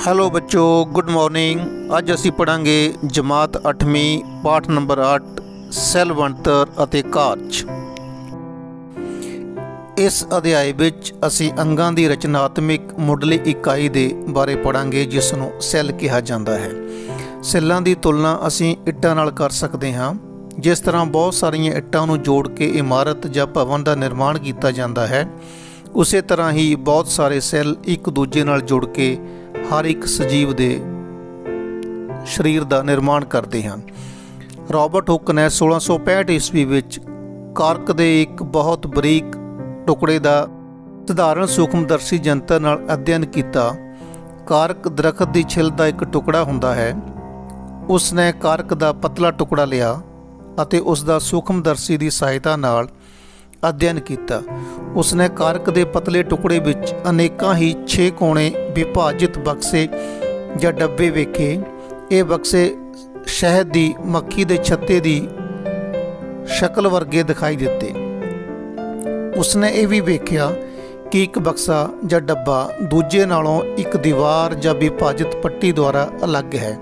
Hello बच्चों, good morning. अज असी पढ़ांगे जमात 8वीं पाठ नंबर 8 सैल बनतर अते कार्ज। इस अध्याय विच असी अंगां दी रचनात्मक मुੱਢਲੀ इकाई दे बारे पढ़ांगे जिस नूं सैल कहा जाता है। सैल्लां दी तुलना असी इट्टां नाल कर सकते हाँ। जिस तरह बहुत सारियां इट्टां नूं जोड़ के इमारत जां भवन का निर्माण किया जाता है, उस तरह ही बहुत सारे सैल एक दूजे नाल जुड़ के हर एक सजीव दे शरीर का निर्माण करते हैं। रॉबर्ट हुक ने 1665 ईस्वी विच कार्क के एक बहुत बरीक टुकड़े का सधारण सूक्ष्मदर्शी यंत्र नाल अध्ययन किया। कार्क दरखत की छिल का एक टुकड़ा हुंदा है। उसने कार्क का पतला टुकड़ा लिया अते उसका सूक्ष्मदर्शी की सहायता नाल अध्ययन किया। उसने कार्क के पतले टुकड़े विच अनेकां ही 6 कोणे विभाजित बक्से या डब्बे वेखे। ये बक्से शहद की मक्खी के छत्ते की शक्ल वर्गे दिखाई दिते। उसने ये भी वेख्या कि एक बक्सा या डब्बा दूजे नालों एक दीवार या विभाजित पट्टी द्वारा अलग है।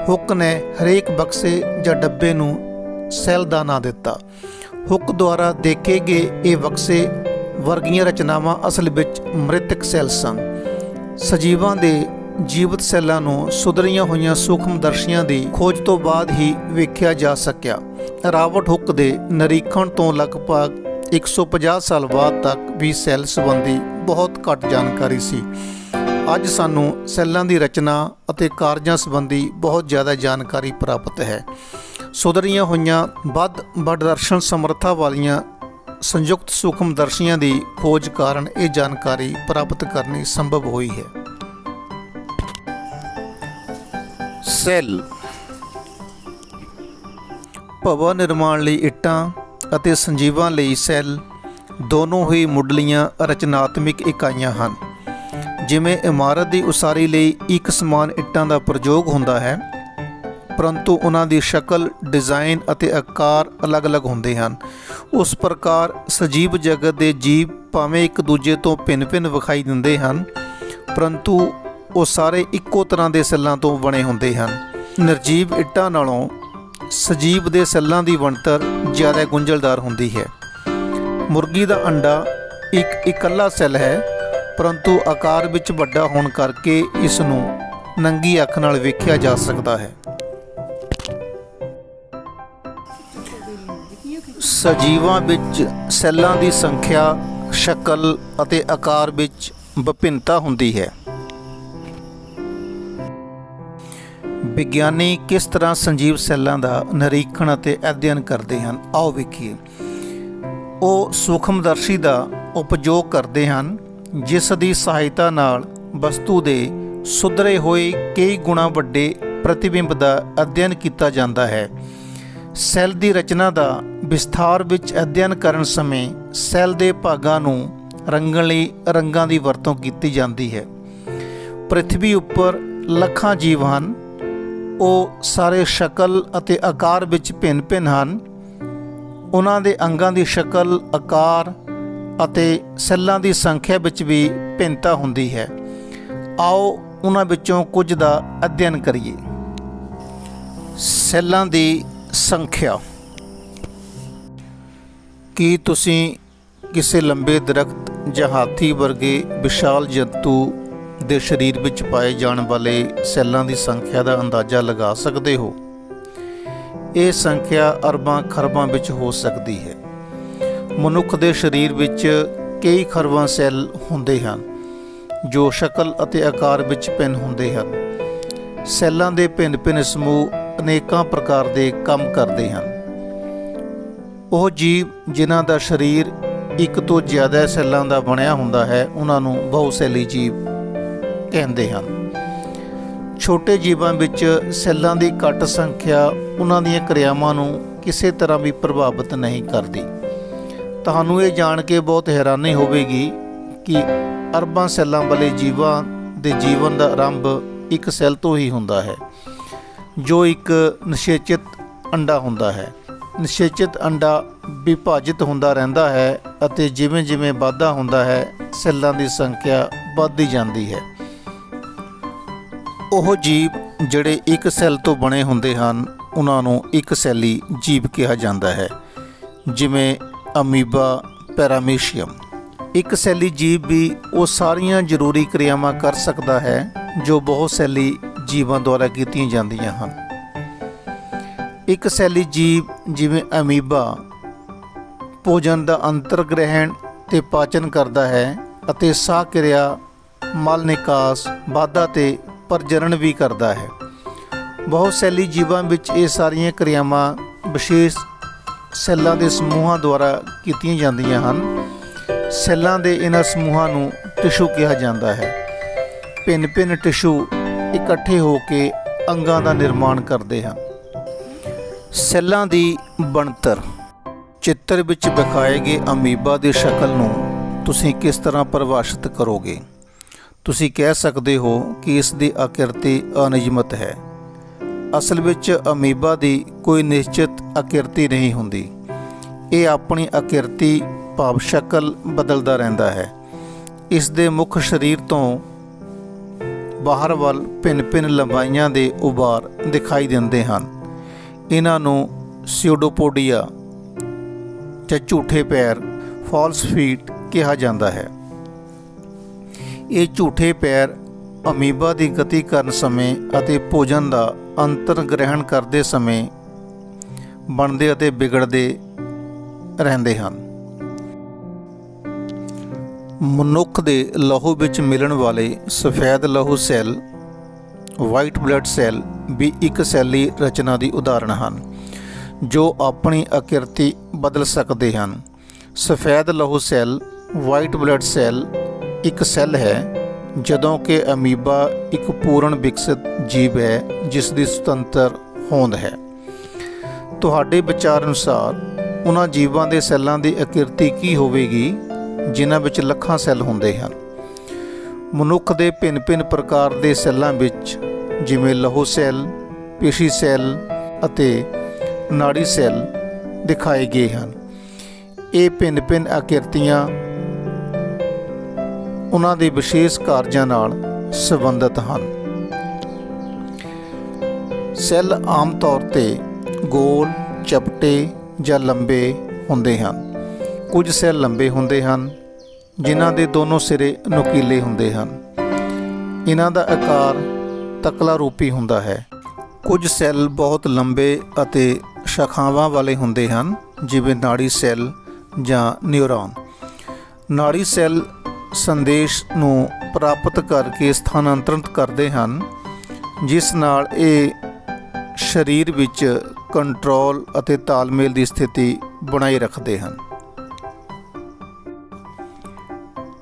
हुक ने हरेक बक्से या डब्बे नूं सैल का नाम दिता। हुक द्वारा देखे गए ये बक्से वर्गीय रचनावां असल विच मृतक सैल सन। सजीवां दे जीवित सैलां नूं सुधरियां होईयां सूक्ष्मदर्शियां दी खोज तो बाद ही वेख्या जा सकिया। रॉबर्ट हुक दे निरीखण तो लगभग 150 साल बाद तक भी सैल संबंधी बहुत घट जानकारी सी। अज सानूं सैलां दी रचना अते कारजां संबंधी बहुत ज़्यादा जानकारी प्राप्त है। सुधरियां होईयां वध प्रदर्शन समर्था वालियां संयुक्त सूक्ष्मदर्शियां की खोज कारण ये जानकारी प्राप्त करनी संभव हुई है। सैल भवन निर्माण लई इट्टां अते संजीवां लई सैल दोनों ही मुੱਢਲੀਆਂ रचनात्मक इकाइयां हैं। जिमें इमारत की उसारी लई एक समान इट्टां का प्रयोग होंदा है, परंतु उन्हां दी शक्ल, डिज़ाइन अते आकार अलग अलग होंदे हैं। उस प्रकार सजीव जगत के जीव भावें एक दूजे तो भिन्न भिन्न विखाई दिंदे हैं, परंतु वो सारे इक्को तरह के सैल्लां तो बने होंदे हैं। निर्जीव इट्टां नालों सजीव के सैल्लां की बनतर ज़्यादा गुंझलदार होंदी है। मुर्गी का अंडा एक इकल्ला सैल है, परंतु आकार विच वड्डा होने करके इसनूं नंगी अख नाल वेख्या जा सकता है। सजीवां विच सैल्लां की संख्या, शक्ल अते आकार विच विभिन्नता हुंदी है। विग्यानी किस तरह संजीव सैल्लां का निरीखण अते अध्ययन करते हैं, आओ वेखीए। वो सूक्ष्मदर्शी का उपयोग करते हैं जिस दी सहायता नाल वस्तु के सुधरे हुए कई गुणा वड्डे प्रतिबिंब का अध्ययन किया जाता है। सैल की रचना का विस्तार विच अध्ययन करन समय सैल के भागां नूं रंगण लई रंगां की वरतों की जाती है। पृथ्वी उपर लखां जीव हैं, वो सारे शक्ल अते आकार विच भिन्न भिन्न हैं। उन्हां दे अंगां की शक्ल, आकार अते सैल्लां की संख्या विच भी भिन्नता हुंदी है। आओ उन्हां विचों कुछ दा अध्ययन करिए। सैल्लां की संख्या। की तुसीं किसी लंबे दरख्त या हाथी वर्गे विशाल जंतु के शरीर विच पाए जाने वाले सैल्लां की संख्या का अंदाज़ा लगा सकते हो? ये संख्या अरबां खरबां विच हो सकती है। मनुख के शरीर विच कई खरबां सैल होंदे हैं जो शक्ल अते आकार विच भिन्न होंदे हैं। सैल्लां दे भिन्न भिन्न समूह अनेकां प्रकार के काम करते हैं। वह जीव जिन्हां दा शरीर एक तो ज़्यादा सैल्लां दा बनिया हुंदा है, उन्हां नूं बहुसैली जीव कहते हैं। छोटे जीवां विच सैल्लां की घट संख्या उन्हां दीयां क्रियावां नूं किसी तरह भी प्रभावित नहीं करती। तुहानूं ये जान के बहुत हैरानी होवेगी कि अरबां सैल्लां वाले जीवां दे जीवन का आरंभ एक सैल तो ही हुंदा है, जो एक निषेचित अंडा हुंदा है। निषेचित अंडा विभाजित हुंदा रहिंदा है अते जिवें जिवें वाधा हुंदा है सैल्लां की संख्या वधदी जांदी है। ਉਹ ਜੀਵ ਜਿਹੜੇ ਇੱਕ ਸੈੱਲ ਤੋਂ ਬਣੇ ਹੁੰਦੇ ਹਨ ਉਹਨਾਂ ਨੂੰ ਇੱਕ ਸੈੱਲੀ ਜੀਵ ਕਿਹਾ ਜਾਂਦਾ ਹੈ, ਜਿਵੇਂ ਅਮੀਬਾ, ਪੈਰਾਮੀਸ਼ੀਅਮ। ਇੱਕ ਸੈੱਲੀ ਜੀਵ ਵੀ ਉਹ ਸਾਰੀਆਂ ਜ਼ਰੂਰੀ ਕਿਰਿਆਵਾਂ ਕਰ ਸਕਦਾ ਹੈ ਜੋ ਬਹੁਤ ਸੈੱਲੀ ਜੀਵਾਂ ਦੁਆਰਾ ਕੀਤੀਆਂ ਜਾਂਦੀਆਂ ਹਨ। ਇੱਕ ਸੈੱਲੀ ਜੀਵ ਜਿਵੇਂ ਅਮੀਬਾ ਭੋਜਨ ਦਾ ਅੰਤਰ ਗ੍ਰਹਿਣ ਤੇ ਪਾਚਨ ਕਰਦਾ ਹੈ ਅਤੇ ਸਾਹ ਕਿਰਿਆ, ਮਲ ਨਿਕਾਸ, ਵਾਧਾ ਤੇ ਪ੍ਰਜਨਨ ਵੀ ਕਰਦਾ ਹੈ। ਬਹੁਤ ਸੈੱਲੀ ਜੀਵਾਂ ਵਿੱਚ ਇਹ ਸਾਰੀਆਂ ਕਿਰਿਆਵਾਂ ਵਿਸ਼ੇਸ਼ ਸੈੱਲਾਂ ਦੇ ਸਮੂਹਾਂ ਦੁਆਰਾ ਕੀਤੀਆਂ ਜਾਂਦੀਆਂ ਹਨ। ਸੈੱਲਾਂ ਦੇ ਇਹਨਾਂ ਸਮੂਹਾਂ ਨੂੰ ਟਿਸ਼ੂ ਕਿਹਾ ਜਾਂਦਾ ਹੈ। ਭਿੰਨ-ਭਿੰਨ ਟਿਸ਼ੂ ਇਕੱਠੇ ਹੋ ਕੇ ਅੰਗਾਂ ਦਾ ਨਿਰਮਾਣ ਕਰਦੇ ਹਨ। ਸੈੱਲਾਂ ਦੀ ਬਣਤਰ। ਚਿੱਤਰ ਵਿੱਚ ਵਿਖਾਏ ਗਏ ਅਮੀਬਾ ਦੀ ਸ਼ਕਲ ਨੂੰ ਤੁਸੀਂ ਕਿਸ ਤਰ੍ਹਾਂ ਪਰਿਭਾਸ਼ਿਤ ਕਰੋਗੇ? ਤੁਸੀਂ ਕਹਿ ਸਕਦੇ ਹੋ ਕਿ ਇਸ ਦੀ ਆਕ੍ਰਿਤੀ ਅਨਿਯਮਿਤ ਹੈ। ਅਸਲ ਵਿੱਚ ਅਮੀਬਾ ਦੀ ਕੋਈ ਨਿਸ਼ਚਿਤ ਆਕ੍ਰਿਤੀ ਨਹੀਂ ਹੁੰਦੀ। ਇਹ ਆਪਣੀ ਆਕ੍ਰਿਤੀ ਭਾਵ ਸ਼ਕਲ ਬਦਲਦਾ ਰਹਿੰਦਾ ਹੈ। ਇਸ ਦੇ ਮੁੱਖ ਸਰੀਰ ਤੋਂ ਬਾਹਰ ਵੱਲ ਭਿੰਨ-ਭਿੰਨ ਲੰਬਾਈਆਂ ਦੇ ਉਭਾਰ ਦਿਖਾਈ ਦਿੰਦੇ ਹਨ। ਇਹਨਾਂ ਨੂੰ ਸਿਊਡੋਪੋਡੀਆ ਜਾਂ ਝੂਠੇ ਪੈਰ, ਫਾਲਸ ਫੀਟ ਕਿਹਾ ਜਾਂਦਾ ਹੈ। ਇਹ ਝੂਠੇ ਪੈਰ ਅਮੀਬਾ ਦੀ ਗਤੀ ਕਰਨ ਸਮੇਂ ਅਤੇ ਭੋਜਨ ਦਾ ਅੰਤਰ ਗ੍ਰਹਿਣ ਕਰਦੇ ਸਮੇਂ ਬਣਦੇ ਅਤੇ ਵਿਗੜਦੇ ਰਹਿੰਦੇ ਹਨ। ਮਨੁੱਖ ਦੇ ਲਹੂ ਵਿੱਚ ਮਿਲਣ ਵਾਲੇ ਸਫੈਦ ਲਹੂ ਸੈੱਲ, ਵਾਈਟ ਬਲੱਡ ਸੈੱਲ ਵੀ ਇੱਕ ਸੈੱਲੀ ਰਚਨਾ ਦੀ ਉਦਾਹਰਣ ਹਨ ਜੋ ਆਪਣੀ ਆਕ੍ਰਿਤੀ ਬਦਲ ਸਕਦੇ ਹਨ। ਸਫੈਦ ਲਹੂ ਸੈੱਲ, ਵਾਈਟ ਬਲੱਡ ਸੈੱਲ ਇੱਕ ਸੈੱਲ ਹੈ, ਜਦੋਂ ਕਿ ਅਮੀਬਾ ਇੱਕ ਪੂਰਨ ਵਿਕਸਿਤ ਜੀਵ ਹੈ ਜਿਸ ਦੀ ਸੁਤੰਤਰ ਹੋਂਦ ਹੈ। ਤੁਹਾਡੇ ਵਿਚਾਰ ਅਨੁਸਾਰ ਉਹਨਾਂ ਜੀਵਾਂ ਦੇ ਸੈੱਲਾਂ ਦੀ ਆਕ੍ਰਿਤੀ ਕੀ ਹੋਵੇਗੀ ਜਿਨ੍ਹਾਂ ਵਿੱਚ ਲੱਖਾਂ ਸੈੱਲ ਹੁੰਦੇ ਹਨ? ਮਨੁੱਖ ਦੇ ਭਿੰਨ-ਭਿੰਨ ਪ੍ਰਕਾਰ ਦੇ ਸੈੱਲਾਂ ਵਿੱਚ ਜਿਵੇਂ ਲਹੂ ਸੈੱਲ, ਪੇਸ਼ੀ ਸੈੱਲ ਅਤੇ ਨਾੜੀ ਸੈੱਲ ਦਿਖਾਏ ਗਏ ਹਨ। ਇਹ ਭਿੰਨ-ਭਿੰਨ ਆਕ੍ਰਿਤੀਆਂ ਉਹਨਾਂ ਦੇ ਵਿਸ਼ੇਸ਼ ਕਾਰਜਾਂ ਨਾਲ ਸੰਬੰਧਿਤ ਹਨ। ਸੈੱਲ ਆਮ ਤੌਰ ਤੇ ਗੋਲ, ਚਪਟੇ ਜਾਂ ਲੰਬੇ ਹੁੰਦੇ ਹਨ। ਕੁਝ ਸੈੱਲ ਲੰਬੇ ਹੁੰਦੇ ਹਨ ਜਿਨ੍ਹਾਂ ਦੇ ਦੋਨੋਂ ਸਿਰੇ ਨੁਕੀਲੇ ਹੁੰਦੇ ਹਨ। ਇਹਨਾਂ ਦਾ ਆਕਾਰ ਤਕਲਾ ਰੂਪੀ ਹੁੰਦਾ ਹੈ। ਕੁਝ ਸੈੱਲ ਬਹੁਤ ਲੰਬੇ ਅਤੇ ਸ਼ਾਖਾਵਾਂ ਵਾਲੇ ਹੁੰਦੇ ਹਨ ਜਿਵੇਂ ਨਾੜੀ ਸੈੱਲ ਜਾਂ ਨਿਊਰਾਨ। ਨਾੜੀ ਸੈੱਲ ਸੰਦੇਸ਼ ਨੂੰ ਪ੍ਰਾਪਤ ਕਰਕੇ ਸਥਾਨਾਂਤਰਿਤ ਕਰਦੇ ਹਨ, ਜਿਸ ਨਾਲ ਇਹ ਸਰੀਰ ਵਿੱਚ ਕੰਟਰੋਲ ਅਤੇ ਤਾਲਮੇਲ ਦੀ ਸਥਿਤੀ ਬਣਾਈ ਰੱਖਦੇ ਹਨ।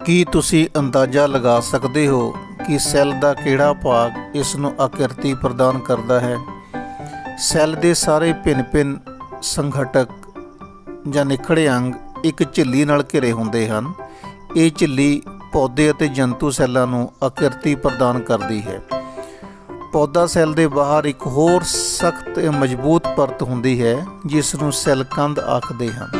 ਕੀ ਤੁਸੀਂ ਅੰਦਾਜ਼ਾ ਲਗਾ ਸਕਦੇ ਹੋ ਕਿ ਸੈੱਲ ਦਾ ਕਿਹੜਾ ਭਾਗ ਇਸ ਨੂੰ ਆਕ੍ਰਿਤੀ ਪ੍ਰਦਾਨ ਕਰਦਾ ਹੈ? ਸੈੱਲ ਦੇ ਸਾਰੇ ਭਿੰਨ-ਭਿੰਨ ਸੰਗਠਕ ਜਾਂ ਨਿਖੜੇ ਅੰਗ ਇੱਕ ਝਿੱਲੀ ਨਾਲ ਘਿਰੇ ਹੁੰਦੇ ਹਨ। ਇਹ ਝਿੱਲੀ ਪੌਦੇ ਅਤੇ ਜੰਤੂ ਸੈੱਲਾਂ ਨੂੰ ਆਕ੍ਰਿਤੀ ਪ੍ਰਦਾਨ ਕਰਦੀ ਹੈ। ਪੌਦਾ ਸੈੱਲ ਦੇ ਬਾਹਰ ਇੱਕ ਹੋਰ ਸਖਤ ਅਤੇ ਮਜ਼ਬੂਤ ਪਰਤ ਹੁੰਦੀ ਹੈ ਜਿਸ ਨੂੰ ਸੈੱਲ ਕੰਧ ਆਖਦੇ ਹਨ।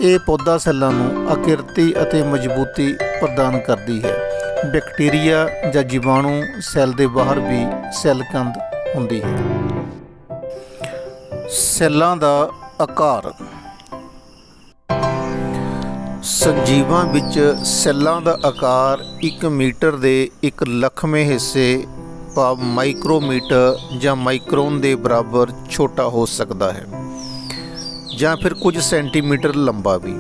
ਇਹ ਪੌਦਾ ਸੈੱਲਾਂ ਨੂੰ ਆਕ੍ਰਿਤੀ ਅਤੇ ਮਜ਼ਬੂਤੀ ਪ੍ਰਦਾਨ ਕਰਦੀ ਹੈ। ਬੈਕਟੀਰੀਆ ਜਾਂ ਜੀਵਾਣੂ ਸੈੱਲ ਦੇ ਬਾਹਰ ਵੀ ਸੈੱਲ ਕੰਧ ਹੁੰਦੀ ਹੈ। ਸੈੱਲਾਂ ਦਾ ਆਕਾਰ। ਸਜੀਵਾਂ ਵਿੱਚ ਸੈੱਲਾਂ ਦਾ ਆਕਾਰ 1 ਮੀਟਰ ਦੇ 1 ਲੱਖਵੇਂ ਹਿੱਸੇ ਭਾਵ ਮਾਈਕਰੋਮੀਟਰ ਜਾਂ ਮਾਈਕਰੋਨ ਦੇ ਬਰਾਬਰ ਛੋਟਾ ਹੋ ਸਕਦਾ ਹੈ ਜਾਂ ਫਿਰ ਕੁਝ ਸੈਂਟੀਮੀਟਰ ਲੰਬਾ ਵੀ।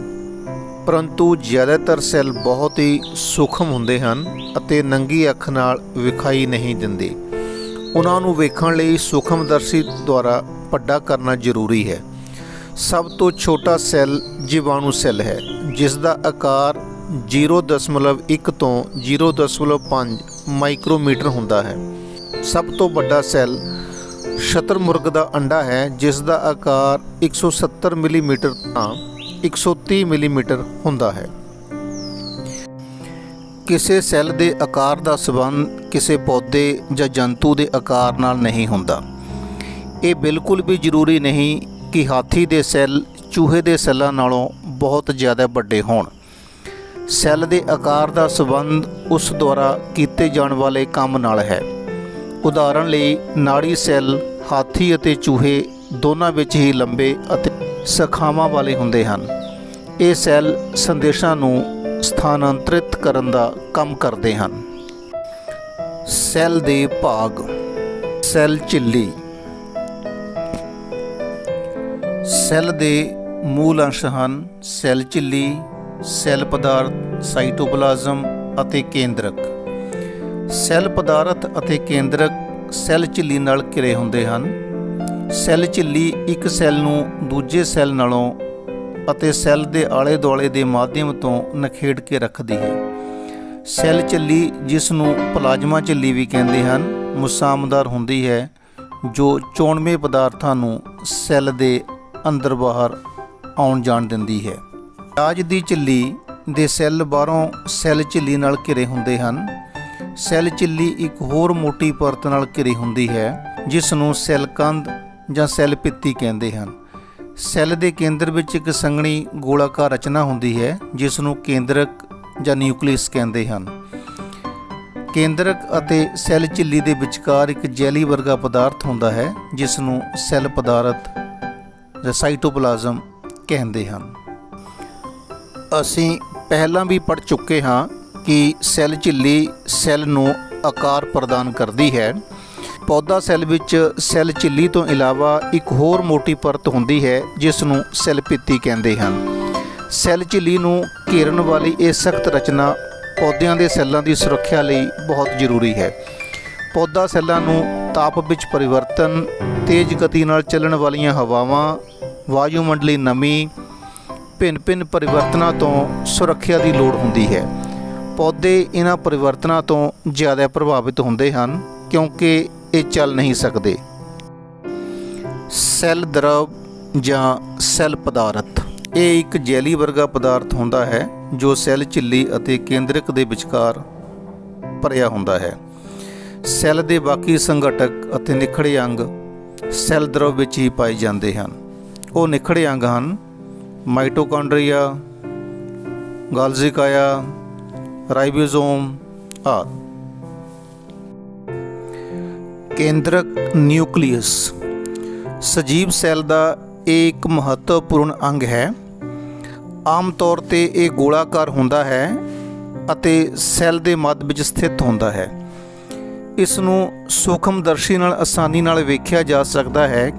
ਪਰੰਤੂ ਜ਼ਿਆਦਾਤਰ ਸੈੱਲ ਬਹੁਤ ਹੀ ਸੂਖਮ ਹੁੰਦੇ ਹਨ ਅਤੇ ਨੰਗੀ ਅੱਖ ਨਾਲ ਵਿਖਾਈ ਨਹੀਂ ਦਿੰਦੇ। ਉਹਨਾਂ ਨੂੰ ਵੇਖਣ ਲਈ ਸੂਖਮਦਰਸ਼ੀ ਦੁਆਰਾ ਵੱਡਾ ਕਰਨਾ ਜ਼ਰੂਰੀ ਹੈ। ਸਭ ਤੋਂ ਛੋਟਾ ਸੈੱਲ ਜੀਵਾਣੂ ਸੈੱਲ ਹੈ, ਜਿਸ ਦਾ ਆਕਾਰ 0.1 ਤੋਂ 0.5 ਮਾਈਕਰੋਮੀਟਰ ਹੁੰਦਾ ਹੈ। ਸਭ ਤੋਂ ਵੱਡਾ ਸੈੱਲ ਸ਼ਤਰਮੁਰਗ ਦਾ ਅੰਡਾ ਹੈ, ਜਿਸ ਦਾ ਆਕਾਰ 170 ਮਿਲੀਮੀਟਰ ਤੋਂ 130 ਮਿਲੀਮੀਟਰ ਹੁੰਦਾ ਹੈ। ਕਿਸੇ ਸੈੱਲ ਦੇ ਆਕਾਰ ਦਾ ਸੰਬੰਧ ਕਿਸੇ ਪੌਦੇ ਜਾਂ ਜੰਤੂ ਦੇ ਆਕਾਰ ਨਾਲ ਨਹੀਂ ਹੁੰਦਾ। ਇਹ ਬਿਲਕੁਲ ਵੀ ਜ਼ਰੂਰੀ ਨਹੀਂ ਕਿ ਹਾਥੀ ਦੇ ਸੈੱਲ ਚੂਹੇ ਦੇ ਸੈੱਲਾਂ ਨਾਲੋਂ ਬਹੁਤ ਜ਼ਿਆਦਾ ਵੱਡੇ ਹੋਣ। ਸੈੱਲ ਦੇ ਆਕਾਰ ਦਾ ਸੰਬੰਧ ਉਸ ਦੁਆਰਾ ਕੀਤੇ ਜਾਣ ਵਾਲੇ ਕੰਮ ਨਾਲ ਹੈ। ਉਦਾਹਰਣ ਲਈ ਨਾੜੀ ਸੈੱਲ ਹਾਥੀ ਅਤੇ ਚੂਹੇ ਦੋਨਾਂ ਵਿੱਚ ਹੀ ਲੰਬੇ ਅਤੇ ਸ਼ਾਖਾਵਾਂ ਵਾਲੇ ਹੁੰਦੇ ਹਨ। ਇਹ ਸੈੱਲ ਸੰਦੇਸ਼ਾਂ ਨੂੰ ਸਥਾਨਾਂਤਰਿਤ ਕਰਨ ਦਾ ਕੰਮ ਕਰਦੇ ਹਨ। ਸੈੱਲ ਦੇ ਭਾਗ। ਸੈੱਲ ਝਿੱਲੀ। ਸੈੱਲ ਦੇ ਮੂਲ ਅੰਸ਼ ਹਨ ਸੈੱਲ ਝਿੱਲੀ, ਸੈੱਲ ਪਦਾਰਥ, ਸਾਈਟੋਪਲਾਜ਼ਮ ਅਤੇ ਕੇਂਦਰਕ। ਸੈੱਲ ਪਦਾਰਥ ਅਤੇ ਕੇਂਦਰਕ ਸੈੱਲ ਝਿੱਲੀ ਨਾਲ ਘਿਰੇ ਹੁੰਦੇ ਹਨ। ਸੈੱਲ ਝਿੱਲੀ ਇੱਕ ਸੈੱਲ ਨੂੰ ਦੂਜੇ ਸੈੱਲ ਨਾਲੋਂ ਅਤੇ ਸੈੱਲ ਦੇ ਆਲੇ ਦੁਆਲੇ ਦੇ ਮਾਧਿਅਮ ਤੋਂ ਨਿਖੇੜ ਕੇ ਰੱਖਦੀ ਹੈ। ਸੈੱਲ ਝਿੱਲੀ, ਜਿਸ ਨੂੰ ਪਲਾਜ਼ਮਾ ਝਿੱਲੀ ਵੀ ਕਹਿੰਦੇ ਹਨ, ਮੁਸਾਮਦਾਰ ਹੁੰਦੀ ਹੈ ਜੋ ਚੋਣਵੇਂ ਪਦਾਰਥਾਂ ਨੂੰ ਸੈੱਲ ਦੇ ਅੰਦਰ ਬਾਹਰ ਆਉਣ ਜਾਣ ਦਿੰਦੀ ਹੈ। ਪਿਆਜ਼ ਦੀ ਝਿੱਲੀ ਦੇ ਸੈੱਲ ਬਾਹਰੋਂ ਸੈੱਲ ਝਿੱਲੀ ਨਾਲ ਘਿਰੇ ਹੁੰਦੇ ਹਨ। ਸੈੱਲ ਝਿੱਲੀ ਇੱਕ ਹੋਰ ਮੋਟੀ ਪਰਤ ਨਾਲ ਘਿਰੀ ਹੁੰਦੀ ਹੈ ਜਿਸ ਨੂੰ ਸੈੱਲ ਕੰਧ ਜਾਂ ਸੈੱਲ ਭਿੱਤੀ ਕਹਿੰਦੇ ਹਨ। ਸੈੱਲ ਦੇ ਕੇਂਦਰ ਵਿੱਚ ਇੱਕ ਸੰਘਣੀ ਗੋਲਾਕਾਰ ਰਚਨਾ ਹੁੰਦੀ ਹੈ ਜਿਸ ਨੂੰ ਕੇਂਦਰਕ ਜਾਂ ਨਿਊਕਲੀਅਸ ਕਹਿੰਦੇ ਹਨ। ਕੇਂਦਰਕ ਅਤੇ ਸੈੱਲ ਝਿੱਲੀ ਦੇ ਵਿਚਕਾਰ ਇੱਕ ਜੈਲੀ ਵਰਗਾ ਪਦਾਰਥ ਹੁੰਦਾ ਹੈ ਜਿਸ ਨੂੰ ਸੈੱਲ ਪਦਾਰਥ ਜਾਂ ਸਾਈਟੋਪਲਾਜ਼ਮ ਕਹਿੰਦੇ ਹਨ। ਅਸੀਂ ਪਹਿਲਾਂ ਵੀ ਪੜ੍ਹ ਚੁੱਕੇ ਹਾਂ ਕਿ ਸੈੱਲ ਝਿੱਲੀ ਸੈੱਲ ਨੂੰ ਆਕਾਰ ਪ੍ਰਦਾਨ ਕਰਦੀ ਹੈ। ਪੌਦਾ ਸੈੱਲ ਵਿੱਚ ਸੈੱਲ ਝਿੱਲੀ ਤੋਂ ਇਲਾਵਾ ਇੱਕ ਹੋਰ ਮੋਟੀ ਪਰਤ ਹੁੰਦੀ ਹੈ ਜਿਸ ਨੂੰ ਸੈੱਲ ਭਿੱਤੀ ਕਹਿੰਦੇ ਹਨ। ਸੈੱਲ ਝਿੱਲੀ ਨੂੰ ਘੇਰਨ ਵਾਲੀ ਇਹ ਸਖਤ ਰਚਨਾ ਪੌਦਿਆਂ ਦੇ ਸੈੱਲਾਂ ਦੀ ਸੁਰੱਖਿਆ ਲਈ ਬਹੁਤ ਜ਼ਰੂਰੀ ਹੈ। ਪੌਦਾ ਸੈੱਲਾਂ ਨੂੰ ਤਾਪ ਵਿੱਚ ਪਰਿਵਰਤਨ, ਤੇਜ਼ ਗਤੀ ਨਾਲ ਚੱਲਣ ਵਾਲੀਆਂ ਹਵਾਵਾਂ, ਵਾਯੂਮੰਡਲੀ ਨਮੀ, ਭਿੰਨ-ਭਿੰਨ ਪਰਿਵਰਤਨਾਂ ਤੋਂ ਸੁਰੱਖਿਆ ਦੀ ਲੋੜ ਹੁੰਦੀ ਹੈ। ਪੌਦੇ ਇਹਨਾਂ ਪਰਿਵਰਤਨਾਂ ਤੋਂ ਜ਼ਿਆਦਾ ਪ੍ਰਭਾਵਿਤ ਹੁੰਦੇ ਹਨ ਕਿਉਂਕਿ ਇਹ ਚੱਲ ਨਹੀਂ ਸਕਦੇ। ਸੈੱਲ ਦਰਵ ਜਾਂ ਸੈੱਲ ਪਦਾਰਥ। ਇਹ ਇੱਕ ਜੈਲੀ ਵਰਗਾ ਪਦਾਰਥ ਹੁੰਦਾ ਹੈ ਜੋ ਸੈੱਲ ਝਿੱਲੀ ਅਤੇ ਕੇਂਦਰਕ ਦੇ ਵਿਚਕਾਰ ਭਰਿਆ ਹੁੰਦਾ ਹੈ। ਸੈੱਲ ਦੇ ਬਾਕੀ ਸੰਘਟਕ ਅਤੇ ਨਿਖੜੇ ਅੰਗ ਸੈੱਲ ਦਰਵ ਵਿੱਚ ਹੀ ਪਾਏ ਜਾਂਦੇ ਹਨ। ਉਹ ਨਿਖੜੇ ਅੰਗ ਹਨ ਮਾਈਟੋਕਾਂਡਰੀਆ, ਗੋਲਜੀ ਕਾਇਆ, ਰਾਈਬੋਸੋਮ ਆਦਿ। ਕੇਂਦਰਕ ਨਿਊਕਲੀਅਸ। ਸਜੀਵ ਸੈੱਲ ਦਾ ਇਹ ਇੱਕ ਮਹੱਤਵਪੂਰਨ ਅੰਗ ਹੈ। ਆਮ ਤੌਰ 'ਤੇ ਇਹ ਗੋਲਾਕਾਰ ਹੁੰਦਾ ਹੈ ਅਤੇ ਸੈੱਲ ਦੇ ਮੱਧ ਵਿੱਚ ਸਥਿਤ ਹੁੰਦਾ ਹੈ। ਇਸ ਨੂੰ ਸੂਖਮਦਰਸ਼ੀ ਨਾਲ ਆਸਾਨੀ ਨਾਲ ਵੇਖਿਆ ਜਾ ਸਕਦਾ ਹੈ।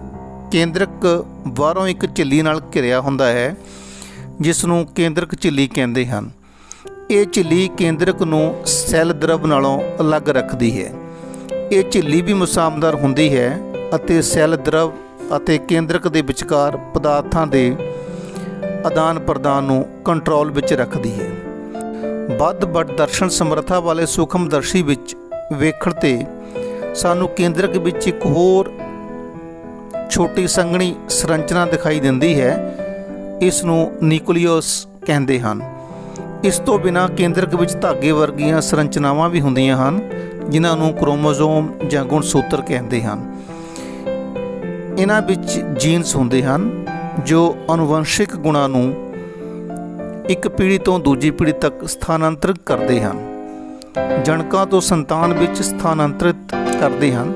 ਕੇਂਦਰਕ ਬਾਹਰੋਂ ਇੱਕ ਝਿੱਲੀ ਨਾਲ ਘਿਰਿਆ ਹੁੰਦਾ ਹੈ ਜਿਸ ਨੂੰ ਕੇਂਦਰਕ ਝਿੱਲੀ ਕਹਿੰਦੇ ਹਨ। ਇਹ ਝਿੱਲੀ ਕੇਂਦਰਕ ਨੂੰ ਸੈੱਲ ਦਰਵ ਨਾਲੋਂ ਅਲੱਗ ਰੱਖਦੀ ਹੈ। ਇਹ ਝਿੱਲੀ ਵੀ ਮੁਸਾਮਦਾਰ ਹੁੰਦੀ ਹੈ ਅਤੇ ਸੈੱਲ ਦਰਵ ਅਤੇ ਕੇਂਦਰਕ ਦੇ ਵਿਚਕਾਰ ਪਦਾਰਥਾਂ ਦੇ ਆਦਾਨ ਪ੍ਰਦਾਨ ਨੂੰ ਕੰਟਰੋਲ ਵਿੱਚ ਰੱਖਦੀ ਹੈ। ਵੱਧ ਦਰਸ਼ਨ ਸਮਰੱਥਾ ਵਾਲੇ ਸੂਖਮਦਰਸ਼ੀ ਵਿੱਚ ਵੇਖਣ 'ਤੇ ਸਾਨੂੰ ਕੇਂਦਰਕ ਵਿੱਚ ਇੱਕ ਹੋਰ ਛੋਟੀ ਸੰਘਣੀ ਸੰਰਚਨਾ ਦਿਖਾਈ ਦਿੰਦੀ ਹੈ। ਇਸ ਨੂੰ ਨਿਊਕਲੀਅਸ ਕਹਿੰਦੇ ਹਨ। ਇਸ ਤੋਂ ਬਿਨਾਂ ਕੇਂਦਰਕ ਵਿੱਚ ਧਾਗੇ ਵਰਗੀਆਂ ਸੰਰਚਨਾਵਾਂ ਵੀ ਹੁੰਦੀਆਂ ਹਨ ਜਿਨ੍ਹਾਂ ਨੂੰ ਕ੍ਰੋਮੋਜ਼ੋਮ ਜਾਂ ਗੁਣਸੂਤਰ ਕਹਿੰਦੇ ਹਨ। ਇਹਨਾਂ ਵਿੱਚ ਜੀਨਸ ਹੁੰਦੇ ਹਨ ਜੋ ਅਨੁਵੰਸ਼ਿਕ ਗੁਣਾਂ ਨੂੰ ਇੱਕ ਪੀੜ੍ਹੀ ਤੋਂ ਦੂਜੀ ਪੀੜ੍ਹੀ ਤੱਕ ਸਥਾਨਾਂਤਰਿਤ ਕਰਦੇ ਹਨ। ਜਣਕਾਂ ਤੋਂ ਸੰਤਾਨ ਵਿੱਚ ਸਥਾਨਾਂਤਰਿਤ ਕਰਦੇ ਹਨ।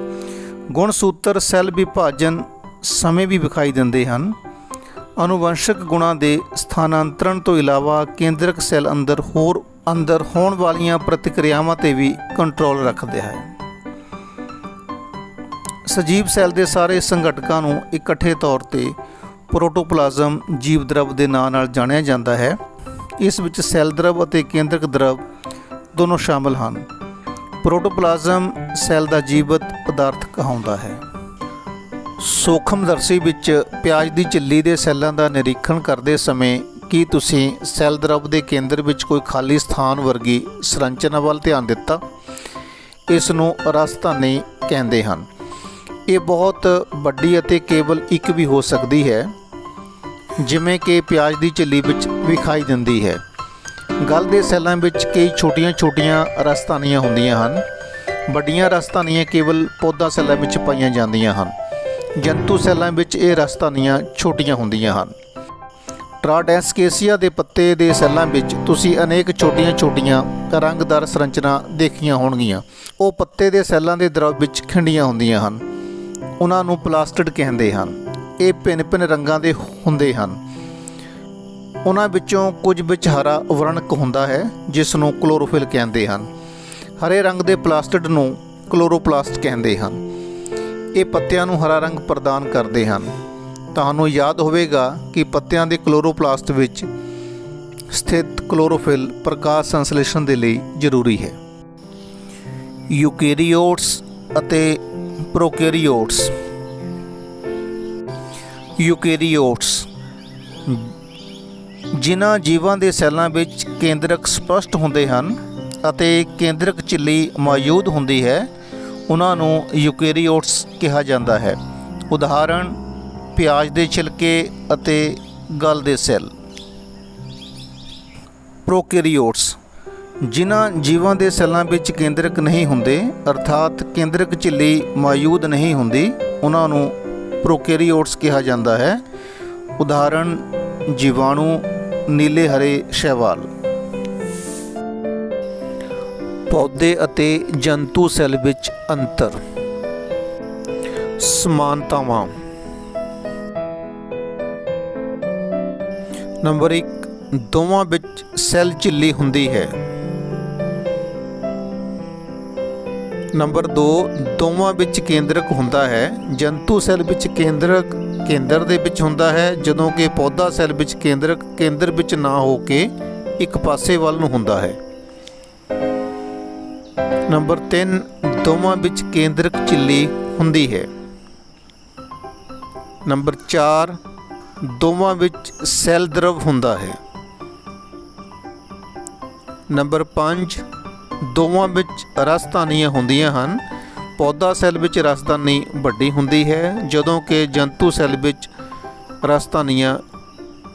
ਗੁਣਸੂਤਰ ਸੈੱਲ ਵਿਭਾਜਨ ਸਮੇਂ ਵੀ ਵਿਖਾਈ ਦਿੰਦੇ ਹਨ। ਅਨੁਵੰਸ਼ਕ ਗੁਣਾਂ ਦੇ ਸਥਾਨਾਂਤਰਣ ਤੋਂ ਇਲਾਵਾ ਕੇਂਦਰਕ ਸੈੱਲ ਅੰਦਰ ਹੋਣ ਵਾਲੀਆਂ ਪ੍ਰਤੀਕਿਰਿਆਵਾਂ 'ਤੇ ਵੀ ਕੰਟਰੋਲ ਰੱਖਦਾ ਹੈ। ਸਜੀਵ ਸੈੱਲ ਦੇ ਸਾਰੇ ਸੰਘਟਕਾਂ ਨੂੰ ਇਕੱਠੇ ਤੌਰ 'ਤੇ ਪ੍ਰੋਟੋਪਲਾਜ਼ਮ ਜੀਵ ਦਰਵ ਦੇ ਨਾਂ ਨਾਲ ਜਾਣਿਆ ਜਾਂਦਾ ਹੈ। ਇਸ ਵਿੱਚ ਸੈੱਲ ਦਰਵ ਅਤੇ ਕੇਂਦਰਕ ਦਰਵ ਦੋਨੋਂ ਸ਼ਾਮਲ ਹਨ। ਪ੍ਰੋਟੋਪਲਾਜ਼ਮ ਸੈੱਲ ਦਾ ਜੀਵਤ ਪਦਾਰਥ ਕਹਾਉਂਦਾ ਹੈ। ਸੂਖਮਦਰਸ਼ੀ ਵਿੱਚ ਪਿਆਜ਼ ਦੀ ਝਿੱਲੀ ਦੇ ਸੈੱਲਾਂ ਦਾ ਨਿਰੀਖਣ ਕਰਦੇ ਸਮੇਂ ਕੀ ਤੁਸੀਂ ਸੈੱਲ ਦਰਵ ਦੇ ਕੇਂਦਰ ਵਿੱਚ ਕੋਈ ਖਾਲੀ ਸਥਾਨ ਵਰਗੀ ਸੰਰਚਨਾ ਵੱਲ ਧਿਆਨ ਦਿੱਤਾ? ਇਸ ਨੂੰ ਰਸਧਾਨੀ ਕਹਿੰਦੇ ਹਨ। ਇਹ ਬਹੁਤ ਵੱਡੀ ਅਤੇ ਕੇਵਲ ਇੱਕ ਵੀ ਹੋ ਸਕਦੀ ਹੈ ਜਿਵੇਂ ਕਿ ਪਿਆਜ਼ ਦੀ ਝਿੱਲੀ ਵਿੱਚ ਵਿਖਾਈ ਦਿੰਦੀ ਹੈ। ਗਲ ਦੇ ਸੈੱਲਾਂ ਵਿੱਚ ਕਈ ਛੋਟੀਆਂ ਰਸਧਾਨੀਆਂ ਹੁੰਦੀਆਂ ਹਨ। ਵੱਡੀਆਂ ਰਸਧਾਨੀਆਂ ਕੇਵਲ ਪੌਦਾ ਸੈੱਲਾਂ ਵਿੱਚ ਪਾਈਆਂ ਜਾਂਦੀਆਂ ਹਨ। ਜੰਤੂ ਸੈੱਲਾਂ ਵਿੱਚ ਇਹ ਰਸਧਾਨੀਆਂ ਛੋਟੀਆਂ ਹੁੰਦੀਆਂ ਹਨ। ਰਾਡੈਂਸਕੇਸੀਆ ਦੇ ਪੱਤੇ ਦੇ ਸੈੱਲਾਂ ਵਿੱਚ ਤੁਸੀਂ ਅਨੇਕ ਛੋਟੀਆਂ-ਛੋਟੀਆਂ ਰੰਗਦਾਰ ਸੰਰਚਨਾ ਦੇਖੀਆਂ ਹੋਣਗੀਆਂ। ਉਹ ਪੱਤੇ ਦੇ ਸੈੱਲਾਂ ਦੇ ਦਰਵ ਵਿੱਚ ਖਿੰਡੀਆਂ ਹੁੰਦੀਆਂ ਹਨ। ਉਹਨਾਂ ਨੂੰ ਪਲਾਸਟਿਡ ਕਹਿੰਦੇ ਹਨ। ਇਹ ਭਿੰਨ-ਭਿੰਨ ਰੰਗਾਂ ਦੇ ਹੁੰਦੇ ਹਨ। ਉਹਨਾਂ ਵਿੱਚੋਂ ਕੁਝ ਵਿੱਚ ਹਰਾ ਵਰਣਕ ਹੁੰਦਾ ਹੈ ਜਿਸ ਨੂੰ ਕਲੋਰੋਫਿਲ ਕਹਿੰਦੇ ਹਨ। ਹਰੇ ਰੰਗ ਦੇ ਪਲਾਸਟਿਡ ਨੂੰ ਕਲੋਰੋਪਲਾਸਟ ਕਹਿੰਦੇ ਹਨ। ਇਹ ਪੱਤਿਆਂ ਨੂੰ ਹਰਾ ਰੰਗ ਪ੍ਰਦਾਨ ਕਰਦੇ ਹਨ। ਤੁਹਾਨੂੰ ਯਾਦ ਹੋਵੇਗਾ ਕਿ ਪੱਤਿਆਂ ਦੇ ਕਲੋਰੋਪਲਾਸਟ ਵਿੱਚ ਸਥਿਤ ਕਲੋਰੋਫਿਲ ਪ੍ਰਕਾਸ਼ ਸੰਸਲੇਸ਼ਣ ਦੇ ਲਈ ਜ਼ਰੂਰੀ ਹੈ। ਯੂਕੈਰੀਓਟਸ ਅਤੇ ਪ੍ਰੋਕੈਰੀਓਟਸ। ਯੂਕੈਰੀਓਟਸ ਜਿਨ੍ਹਾਂ ਜੀਵਾਂ ਦੇ ਸੈੱਲਾਂ ਵਿੱਚ ਕੇਂਦਰਕ ਸਪਸ਼ਟ ਹੁੰਦੇ ਹਨ ਅਤੇ ਕੇਂਦਰਕ ਝਿੱਲੀ ਮੌਜੂਦ ਹੁੰਦੀ ਹੈ, ਉਹਨਾਂ ਨੂੰ ਯੂਕੈਰੀਓਟਸ ਕਿਹਾ ਜਾਂਦਾ ਹੈ। ਉਦਾਹਰਣ ਪਿਆਜ਼ ਦੇ ਛਿਲਕੇ ਅਤੇ ਗਲ ਦੇ ਸੈੱਲ। ਪ੍ਰੋਕੈਰੀਓਟਸ ਜਿਨ੍ਹਾਂ ਜੀਵਾਂ ਦੇ ਸੈੱਲਾਂ ਵਿੱਚ ਕੇਂਦਰਕ ਨਹੀਂ ਹੁੰਦੇ ਅਰਥਾਤ ਕੇਂਦਰਕ ਝਿੱਲੀ ਮੌਜੂਦ ਨਹੀਂ ਹੁੰਦੀ, ਉਹਨਾਂ ਨੂੰ ਪ੍ਰੋਕੈਰੀਓਟਸ ਕਿਹਾ ਜਾਂਦਾ ਹੈ। ਉਦਾਹਰਣ ਜੀਵਾਣੂ, ਨੀਲੇ ਹਰੇ ਸ਼ੈਵਾਲ। ਪੌਦੇ ਅਤੇ ਜੰਤੂ ਸੈੱਲ ਵਿੱਚ ਅੰਤਰ। ਸਮਾਨਤਾਵਾਂ। ਨੰਬਰ 1, ਦੋਵਾਂ ਵਿੱਚ ਸੈੱਲ ਝਿੱਲੀ ਹੁੰਦੀ ਹੈ। ਨੰਬਰ 2, ਦੋਵਾਂ ਵਿੱਚ ਕੇਂਦਰਕ ਹੁੰਦਾ ਹੈ। ਜੰਤੂ ਸੈੱਲ ਵਿੱਚ ਕੇਂਦਰਕ ਕੇਂਦਰ ਦੇ ਵਿੱਚ ਹੁੰਦਾ ਹੈ, ਜਦੋਂ ਕਿ ਪੌਦਾ ਸੈੱਲ ਵਿੱਚ ਕੇਂਦਰਕ ਕੇਂਦਰ ਵਿੱਚ ਨਾ ਹੋ ਕੇ ਇੱਕ ਪਾਸੇ ਵੱਲ ਨੂੰ ਹੁੰਦਾ ਹੈ। ਨੰਬਰ 3, ਦੋਵਾਂ ਵਿੱਚ ਕੇਂਦਰਕ ਝਿੱਲੀ ਹੁੰਦੀ ਹੈ। ਨੰਬਰ 4, ਦੋਵਾਂ ਵਿੱਚ ਸੈੱਲ ਦਰਵ ਹੁੰਦਾ ਹੈ। ਨੰਬਰ 5, ਦੋਵਾਂ ਵਿੱਚ ਰਸਧਾਨੀਆਂ ਹੁੰਦੀਆਂ ਹਨ। ਪੌਦਾ ਸੈੱਲ ਵਿੱਚ ਰਸਧਾਨੀ ਵੱਡੀ ਹੁੰਦੀ ਹੈ, ਜਦੋਂ ਕਿ ਜੰਤੂ ਸੈੱਲ ਵਿੱਚ ਰਸਧਾਨੀਆਂ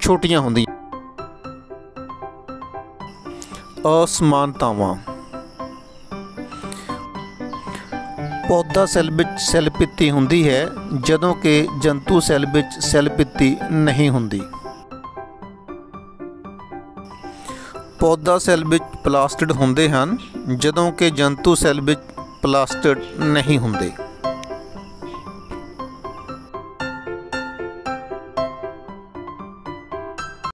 ਛੋਟੀਆਂ ਹੁੰਦੀਆਂ। ਅਸਮਾਨਤਾਵਾਂ। ਪੌਦਾ ਸੈੱਲ ਵਿੱਚ ਸੈੱਲ ਭਿੱਤੀ ਹੁੰਦੀ ਹੈ, ਜਦੋਂ ਕਿ ਜੰਤੂ ਸੈੱਲ ਵਿੱਚ ਸੈੱਲ ਭਿੱਤੀ ਨਹੀਂ ਹੁੰਦੀ। ਪੌਦਾ ਸੈੱਲ ਵਿੱਚ ਪਲਾਸਟਿਡ ਹੁੰਦੇ ਹਨ, ਜਦੋਂ ਕਿ ਜੰਤੂ ਸੈੱਲ ਵਿੱਚ ਪਲਾਸਟਿਡ ਨਹੀਂ ਹੁੰਦੇ।